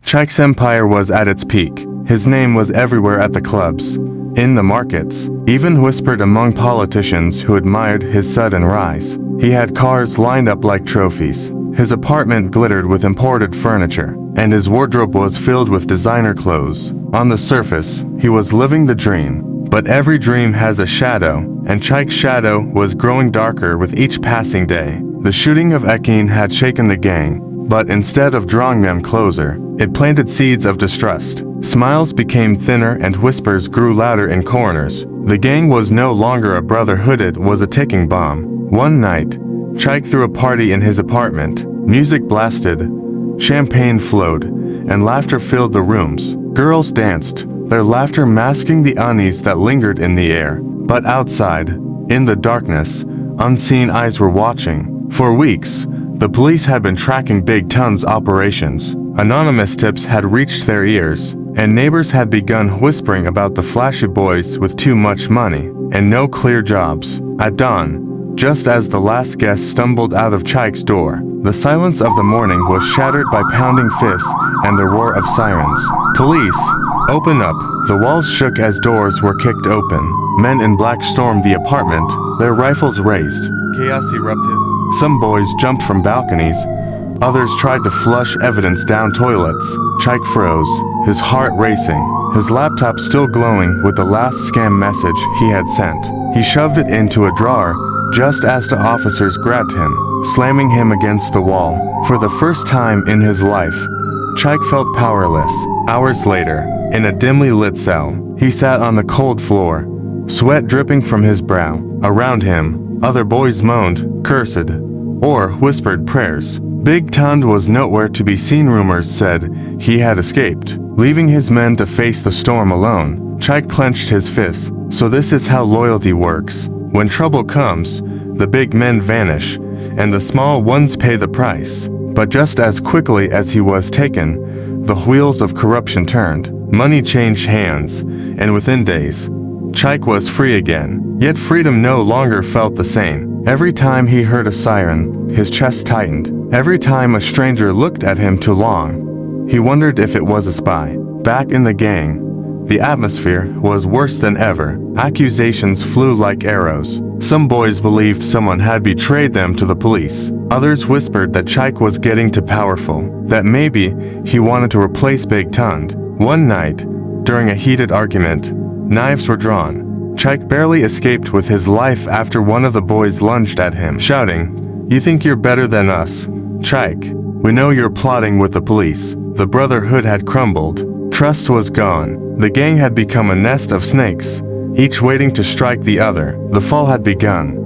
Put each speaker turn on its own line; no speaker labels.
Chike's empire was at its peak. His name was everywhere at the clubs, in the markets, even whispered among politicians who admired his sudden rise. He had cars lined up like trophies. His apartment glittered with imported furniture, and his wardrobe was filled with designer clothes. On the surface, he was living the dream. But every dream has a shadow, and Chike's shadow was growing darker with each passing day. The shooting of Ekin had shaken the gang, but instead of drawing them closer, it planted seeds of distrust. Smiles became thinner and whispers grew louder in corners. The gang was no longer a brotherhood, it was a ticking bomb. One night, Chike threw a party in his apartment. Music blasted, champagne flowed, and laughter filled the rooms. Girls danced, their laughter masking the unease that lingered in the air. But outside, in the darkness, unseen eyes were watching. For weeks, the police had been tracking Big Ton's operations. Anonymous tips had reached their ears, and neighbors had begun whispering about the flashy boys with too much money and no clear jobs. At dawn, just as the last guest stumbled out of Chike's door, the silence of the morning was shattered by pounding fists and the roar of sirens. Police, open up! The walls shook as doors were kicked open. Men in black stormed the apartment, their rifles raised. Chaos erupted. Some boys jumped from balconies. Others tried to flush evidence down toilets. Chike froze, his heart racing, his laptop still glowing with the last scam message he had sent. He shoved it into a drawer just as the officers grabbed him, slamming him against the wall. For the first time in his life, Chike felt powerless. Hours later, in a dimly lit cell, he sat on the cold floor, sweat dripping from his brow. Around him, other boys moaned, cursed, or whispered prayers. Big Ton was nowhere to be seen. Rumors said he had escaped, leaving his men to face the storm alone. Chike clenched his fists. So this is how loyalty works. When trouble comes, the big men vanish, and the small ones pay the price. But just as quickly as he was taken, the wheels of corruption turned. Money changed hands, and within days, Chike was free again. Yet freedom no longer felt the same. Every time he heard a siren, his chest tightened. Every time a stranger looked at him too long, he wondered if it was a spy. Back in the gang, the atmosphere was worse than ever. Accusations flew like arrows. Some boys believed someone had betrayed them to the police. Others whispered that Chike was getting too powerful, that maybe he wanted to replace Big Ton. One night, during a heated argument, knives were drawn. Chike barely escaped with his life after one of the boys lunged at him, shouting, "You think you're better than us? Chike, we know you're plotting with the police." The brotherhood had crumbled. Trust was gone. The gang had become a nest of snakes, each waiting to strike the other. The fall had begun.